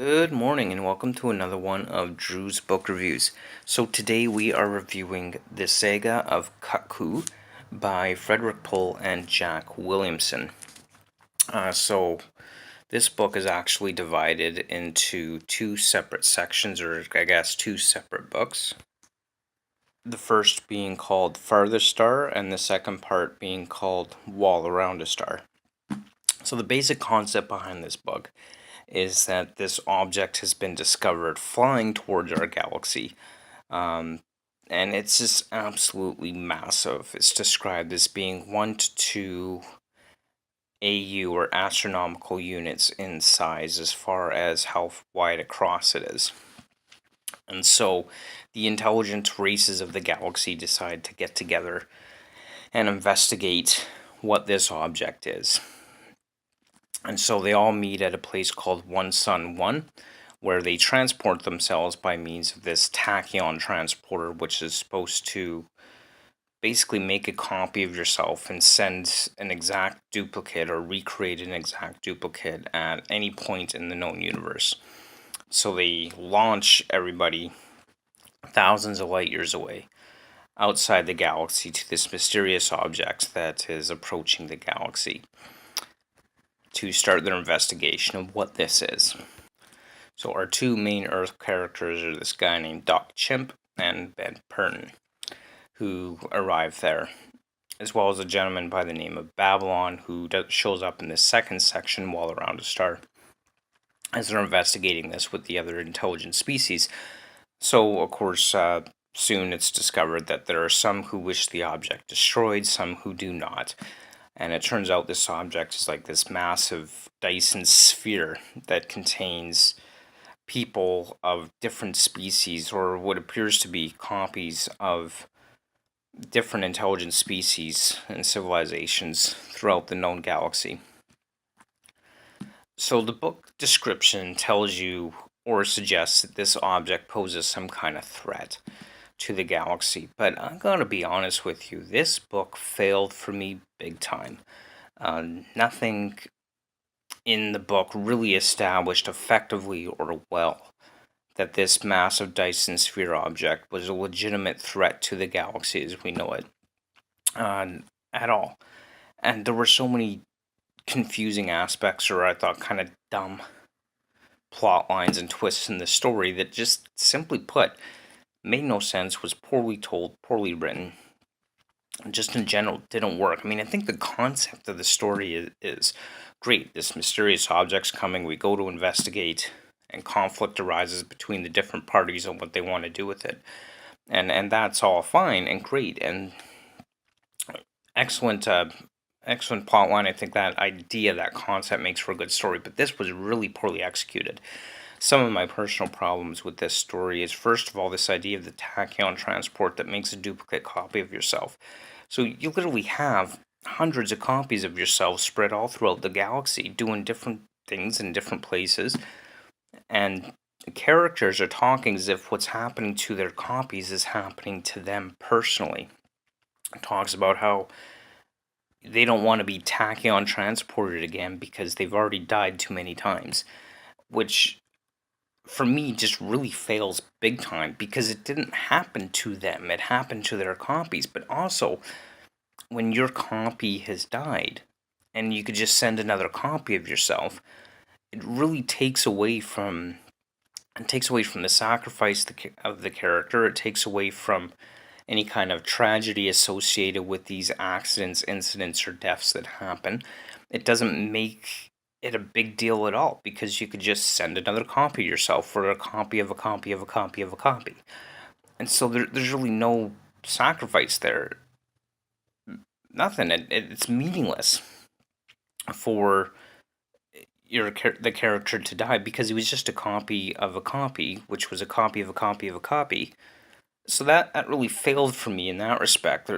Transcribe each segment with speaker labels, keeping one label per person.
Speaker 1: Good morning and welcome to another one of Drew's Book Reviews. So today we are reviewing The Saga of Cuckoo by Frederick Pohl and Jack Williamson. So this book is actually divided into two separate sections, or I guess two separate books. The first being called Farthest Star and the second part being called Wall Around a Star. So the basic concept behind this book is that this object has been discovered flying towards our galaxy. Um, and it's just absolutely massive. It's described as being 1 to 2 AU or astronomical units in size as far as how wide across it is. And so the intelligent races of the galaxy decide to get together and investigate what this object is. And so they all meet at a place called One Sun 1, where they transport themselves by means of this tachyon transporter, which is supposed to basically make a copy of yourself and send an exact duplicate or recreate an exact duplicate at any point in the known universe. So they launch everybody thousands of light years away outside the galaxy to this mysterious object that is approaching the galaxy to start their investigation of what this is. So our two main Earth characters are this guy named Doc Chimp and Ben Purton, who arrive there, as well as a gentleman by the name of Babylon, who shows up in the second section, Wall Around a Star, as they're investigating this with the other intelligent species. So, of course, soon it's discovered that there are some who wish the object destroyed, some who do not. And it turns out this object is like this massive Dyson sphere that contains people of different species, or what appears to be copies of different intelligent species and civilizations throughout the known galaxy. So the book description tells you or suggests that this object poses some kind of threat to the galaxy. But I'm going to be honest with you, this book failed for me big time. Nothing in the book really established effectively or well that this massive Dyson sphere object was a legitimate threat to the galaxy as we know it at all. And there were so many confusing aspects, or I thought kind of dumb plot lines and twists in the story that just simply put made no sense, was poorly told, poorly written, and just in general didn't work. I mean, I think the concept of the story is great. This mysterious object's coming, we go to investigate, and conflict arises between the different parties on what they want to do with it. And that's all fine and great and excellent excellent plot line. I think that idea, that concept makes for a good story, but this was really poorly executed. Some of my personal problems with this story is, first of all, this idea of the tachyon transport that makes a duplicate copy of yourself. So you literally have hundreds of copies of yourself spread all throughout the galaxy doing different things in different places, and characters are talking as if what's happening to their copies is happening to them personally. It talks about how they don't want to be tachyon transported again because they've already died too many times, which for me just really fails big time because it didn't happen to them, it happened to their copies. But also, when your copy has died and you could just send another copy of yourself, it really takes away from the sacrifice of the character. It takes away from any kind of tragedy associated with these accidents, incidents, or deaths that happen. It doesn't make it a big deal at all because you could just send another copy yourself for a copy of a copy of a copy of a copy. And so there's really no sacrifice there. Nothing. It's meaningless for the character to die because he was just a copy of a copy, which was a copy of a copy of a copy. So that really failed for me in that respect.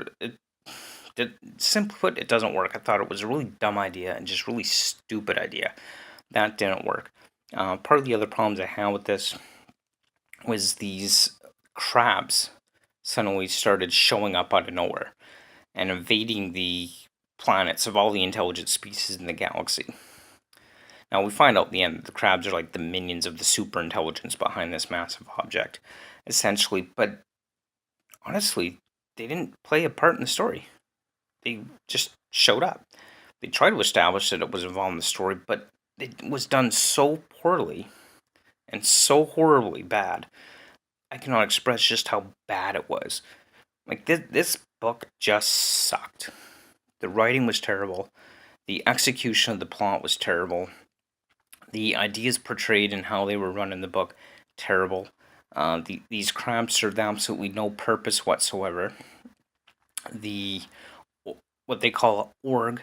Speaker 1: Simply put, it doesn't work. I thought it was a really dumb idea and just really stupid idea. That didn't work. Part of the other problems I had with this was these crabs suddenly started showing up out of nowhere and invading the planets of all the intelligent species in the galaxy. Now, we find out at the end that the crabs are like the minions of the super intelligence behind this massive object, essentially. But honestly, they didn't play a part in the story. They just showed up. They tried to establish that it was involved in the story, but it was done so poorly and so horribly bad. I cannot express just how bad it was. Like, this book just sucked. The writing was terrible. The execution of the plot was terrible. The ideas portrayed and how they were run in the book, terrible. These crabs served absolutely no purpose whatsoever. The what they call org,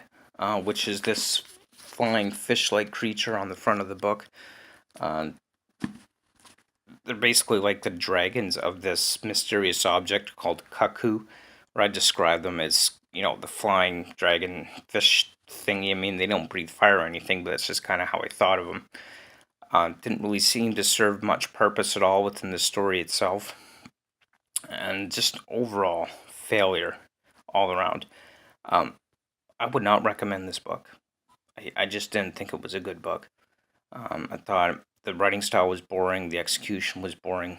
Speaker 1: which is this flying fish-like creature on the front of the book. They're basically like the dragons of this mysterious object called Cuckoo, where I describe them as, the flying dragon fish thingy. I mean, they don't breathe fire or anything, but that's just kind of how I thought of them. Didn't really seem to serve much purpose at all within the story itself. And just overall failure all around. I would not recommend this book. I just didn't think it was a good book. I thought the writing style was boring, the execution was boring.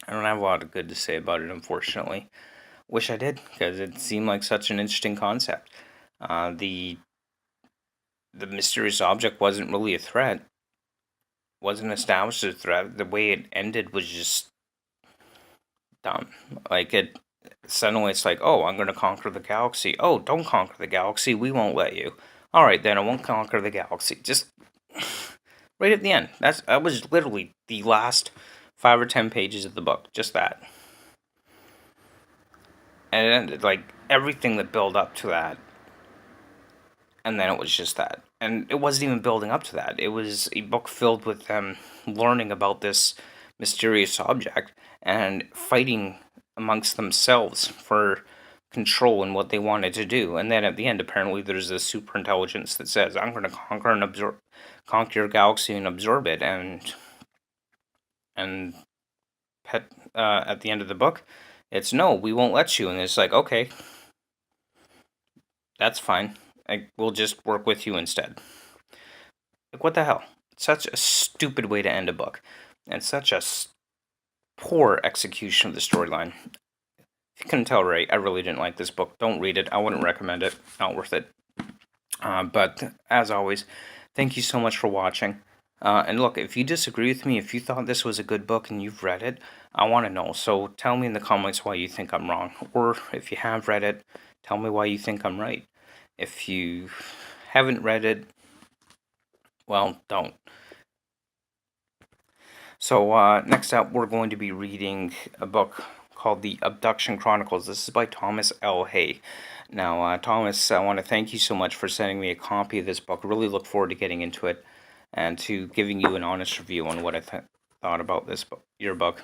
Speaker 1: I don't have a lot of good to say about it, unfortunately. Wish I did, because it seemed like such an interesting concept. The mysterious object wasn't really a threat. Wasn't established as a threat. The way it ended was just dumb. Like, suddenly it's like, oh, I'm going to conquer the galaxy. Oh, don't conquer the galaxy. We won't let you. All right, then I won't conquer the galaxy. Just right at the end. That was literally the last 5 or 10 pages of the book. Just that. And it ended, like, everything that built up to that. And then it was just that. And it wasn't even building up to that. It was a book filled with them learning about this mysterious object and fighting amongst themselves for control and what they wanted to do. And then at the end, apparently, there's this super intelligence that says, I'm going to conquer your galaxy and absorb it. And at the end of the book, it's, no, we won't let you. And it's like, okay, that's fine. We'll just work with you instead. Like, what the hell? Such a stupid way to end a book. And such a poor execution of the storyline. If you couldn't tell, right, I really didn't like this book. Don't read it. I wouldn't recommend it. Not worth it. But, as always, thank you so much for watching. And look, if you disagree with me, if you thought this was a good book and you've read it, I want to know. So tell me in the comments why you think I'm wrong. Or if you have read it, tell me why you think I'm right. If you haven't read it, well, don't. So next up, we're going to be reading a book called The Abduction Chronicles. This is by Thomas L. Hay. Now, Thomas, I want to thank you so much for sending me a copy of this book. I really look forward to getting into it and to giving you an honest review on what I thought about this book, your book.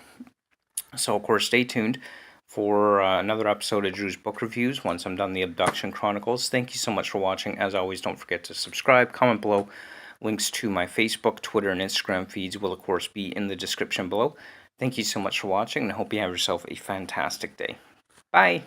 Speaker 1: So, of course, stay tuned for another episode of Drew's Book Reviews once I'm done The Abduction Chronicles. Thank you so much for watching. As always, don't forget to subscribe, comment below. Links to my Facebook, Twitter, and Instagram feeds will, of course, be in the description below. Thank you so much for watching, and I hope you have yourself a fantastic day. Bye!